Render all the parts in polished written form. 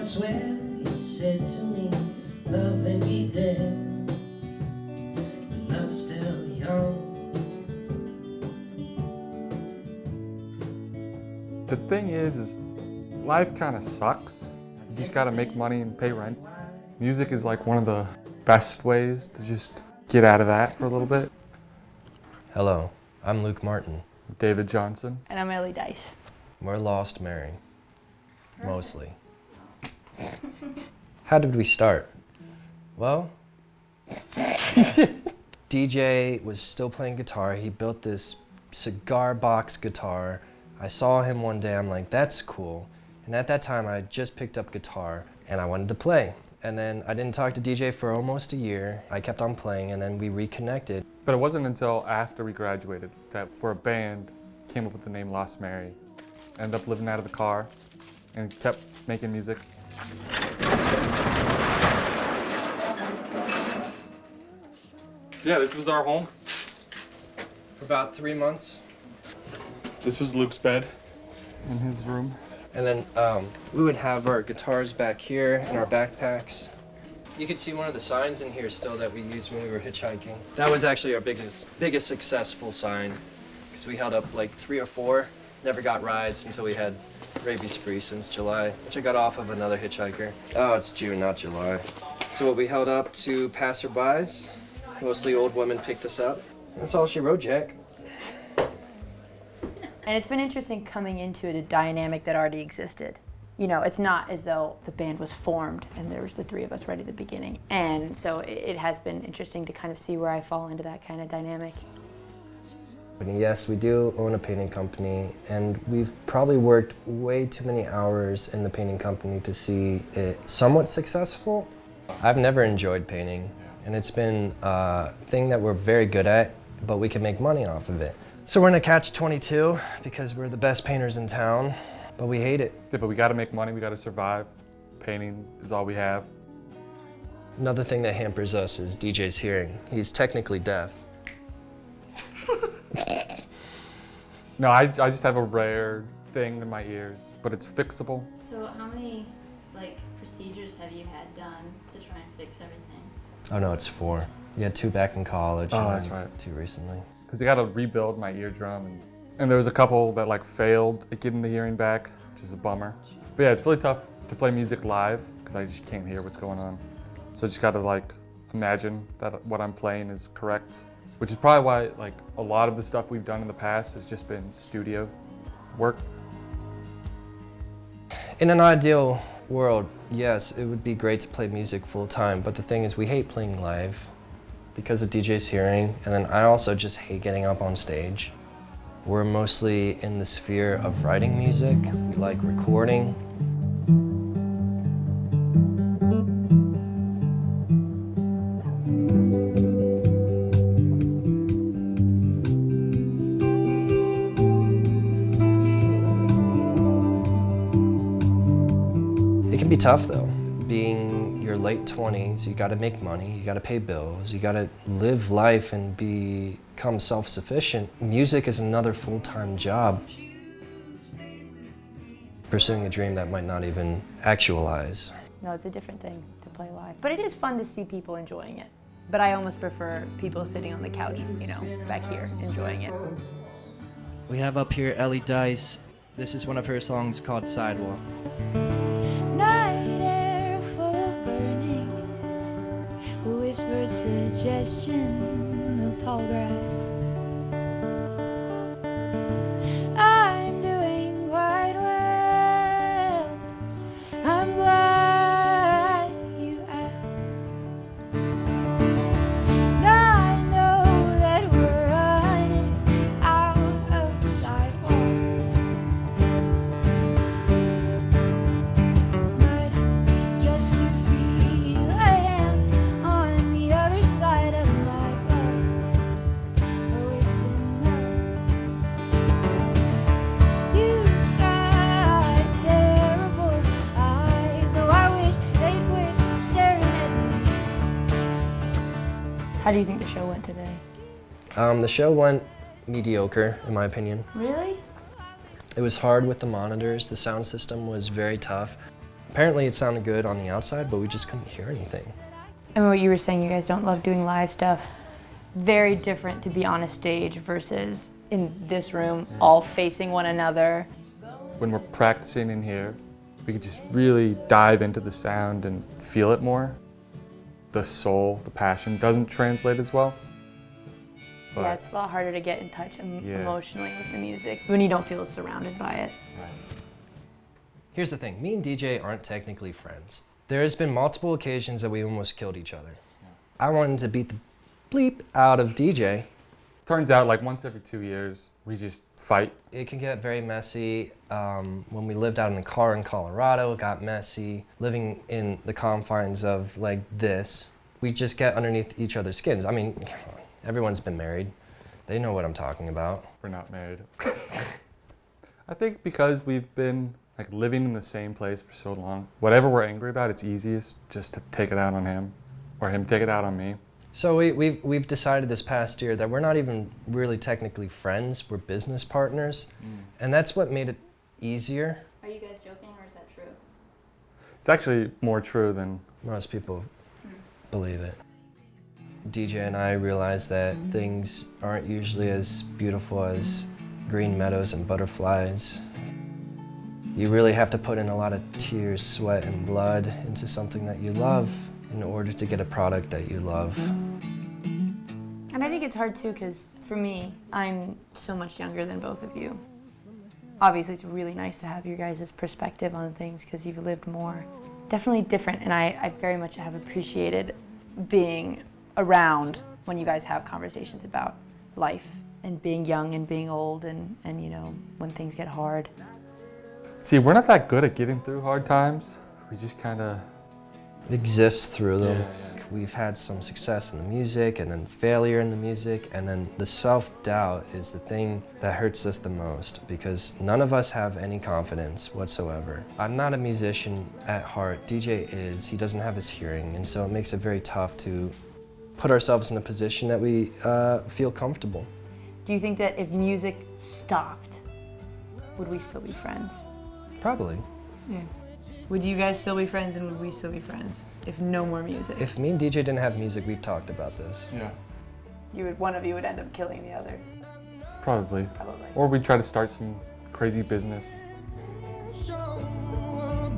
swear you said to me, love and be dead, but love's still young. The thing is life kind of sucks. You just gotta make money and pay rent. Music is like one of the best ways to just get out of that for a little bit. Hello, I'm Luke Martin. David Johnson. And I'm Ellie Dice. We're Lost Mary. Mostly. How did we start? Well, DJ was still playing guitar. He built this cigar box guitar. I saw him one day, I'm like, that's cool. And at that time, I had just picked up guitar and I wanted to play. And then I didn't talk to DJ for almost a year. I kept on playing and then we reconnected. But it wasn't until after we graduated that we're a band, came up with the name Lost Mary. Ended up living out of the car and kept making music. Yeah, this was our home. For about 3 months. This was Luke's bed in his room. And then we would have our guitars back here and our backpacks. You could see one of the signs in here still that we used when we were hitchhiking. That was actually our biggest successful sign, because we held up like 3 or 4, never got rides until we had rabies free since July, which I got off of another hitchhiker. Oh, it's June, not July. So what we held up to passerbys, mostly old women picked us up. That's all she wrote, Jack. And it's been interesting coming into a dynamic that already existed. You know, it's not as though the band was formed and there was the 3 of us right at the beginning. And so it has been interesting to kind of see where I fall into that kind of dynamic. Yes, we do own a painting company, and we've probably worked way too many hours in the painting company to see it somewhat successful. I've never enjoyed painting, and it's been a thing that we're very good at, but we can make money off of it. So we're in a catch-22 because we're the best painters in town, but we hate it. Yeah, but we gotta make money, we gotta survive. Painting is all we have. Another thing that hampers us is DJ's hearing. He's technically deaf. No, I just have a rare thing in my ears, but it's fixable. So how many procedures have you had done to try and fix everything? Oh no, it's 4. You had 2 back in college. Oh, and that's right. 2 recently. Because they gotta rebuild my eardrum, and there was a couple that failed at getting the hearing back, which is a bummer. But yeah, it's really tough to play music live because I just can't hear what's going on. So I just gotta imagine that what I'm playing is correct, which is probably why a lot of the stuff we've done in the past has just been studio work. In an ideal world, yes, it would be great to play music full time, but the thing is we hate playing live because of DJ's hearing, and then I also just hate getting up on stage. We're mostly in the sphere of writing music. We like recording. It can be tough though. Being your late 20s, you gotta make money, you gotta pay bills, you gotta live life and become self-sufficient. Music is another full-time job. Pursuing a dream that might not even actualize. No, it's a different thing to play live. But it is fun to see people enjoying it. But I almost prefer people sitting on the couch, back here, enjoying it. We have up here Ellie Dice. This is one of her songs called Sidewalk. Night air full of burning, whispered suggestion of tall grass. I'm doing quite well. I'm glad you asked. Now I know that we're running out of sidewalk. But just to feel a hand on the other side of my glove, oh, it's enough. You got terrible eyes, oh, I wish they'd quit staring at me. How do you think the show went today? The show went mediocre, in my opinion. Really? It was hard with the monitors. The sound system was very tough. Apparently it sounded good on the outside, but we just couldn't hear anything. And what you were saying, you guys don't love doing live stuff. Very different to be on a stage versus in this room, all facing one another. When we're practicing in here, we could just really dive into the sound and feel it more. The soul, the passion doesn't translate as well. But Yeah, it's a lot harder to get in touch Yeah. emotionally with the music when you don't feel surrounded by it. Here's the thing, me and DJ aren't technically friends. There has been multiple occasions that we almost killed each other. I wanted to beat the bleep out of DJ. turns out like once every 2 years, we just fight. It can get very messy. When we lived out in a car in Colorado, it got messy. Living in the confines of like this, we just get underneath each other's skins. I mean, everyone's been married. They know what I'm talking about. We're not married. I think because we've been like living in the same place for so long, whatever we're angry about, it's easiest just to take it out on him, or him take it out on me. So we've decided this past year that we're not even really technically friends, we're business partners. And that's what made it easier. Are you guys joking or is that true? It's actually more true than Most people believe it. DJ and I realized that things aren't usually as beautiful as green meadows and butterflies. You really have to put in a lot of tears, sweat, and blood into something that you love in order to get a product that you love. And I think it's hard too, because for me, I'm so much younger than both of you. Obviously, it's really nice to have your guys' perspective on things because you've lived more. Definitely different, and I very much have appreciated being around when you guys have conversations about life and being young and being old and you know, when things get hard. See, we're not that good at getting through hard times. We just kind of Exist through them. Yeah. We've had some success in the music and then failure in the music, and then the self-doubt is the thing that hurts us the most because none of us have any confidence whatsoever. I'm not a musician at heart. DJ is. He doesn't have his hearing, and so it makes it very tough to put ourselves in a position that we feel comfortable. Do you think that if music stopped, would we still be friends? Probably. Yeah. Would you guys still be friends and would we still be friends if no more music? If me and DJ didn't have music, we've talked about this. yeah, One of you would end up killing the other. probably. Probably. Or we'd try to start some crazy business.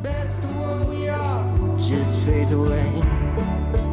Best of what we are just fades away.